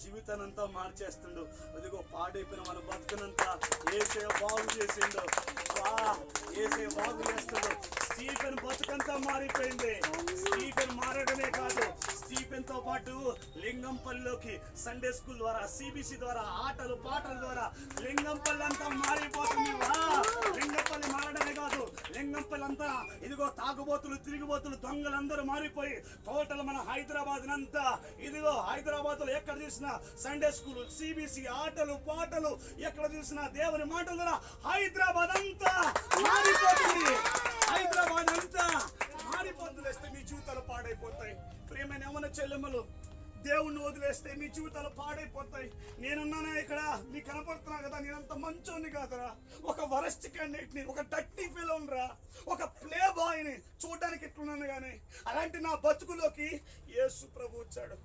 జీవితాన్ని అంతా మార్చేస్తుండు. అదిగో పాడైపోయిన మన బతుకునంతా యేసయ్య బాగు చేసిండు. యేసయ్య బాగు చేస్తుండు. స్టీఫెన్ బతుకంతా మారిపోయింది. స్టీఫెన్ మారడమే కాదు, స్టీఫెన్ తో పాటు లింగంపల్లిలోకి సండే స్కూల్ ద్వారా, సిబిసి ద్వారా, ఆటలు పాటల ద్వారా లింగంపల్లి అంతా మారిపోతుంది. లింగంపల్లి మారడమే కాదు, లింగంపల్లి అంతా ఇదిగో తాగుబోతులు, తిరిగిబోతులు, దొంగలందరూ మారిపోయి టోటల్ మన హైదరాబాద్ అంతా ఇదిగో హైదరాబాద్ లో ఎక్కడ చూసినా సండే స్కూల్, సిబిసి, ఆటలు పాటలు, ఎక్కడ చూసినా దేవుని మాటల ద్వారా హైదరాబాద్ అంతా మారిపోతుంది. హైదరాబాద్ అంతా మారిపోతులేస్తే మీ జీవితాలు పాడైపోతాయి. ప్రియమైన యవ్వన చెల్లెమ్మలు, దేవుణ్ణి వదిలేస్తే మీ జీవితాలు పాడైపోతాయి. నేనున్నానా ఇక్కడ, మీకు కనపడుతున్నా కదా, నేనంత మంచోని కాదురా. ఒక వరస్ట్ క్యాండిడేట్ ని, ఒక డర్టీ ఫెలోన్ రా, ఒక ప్లే బాయ్ ని. చూడడానికి ఎట్లున్నాను కానీ అలాంటి నా బతుకులోకి యేసు ప్రభు వచ్చాడు.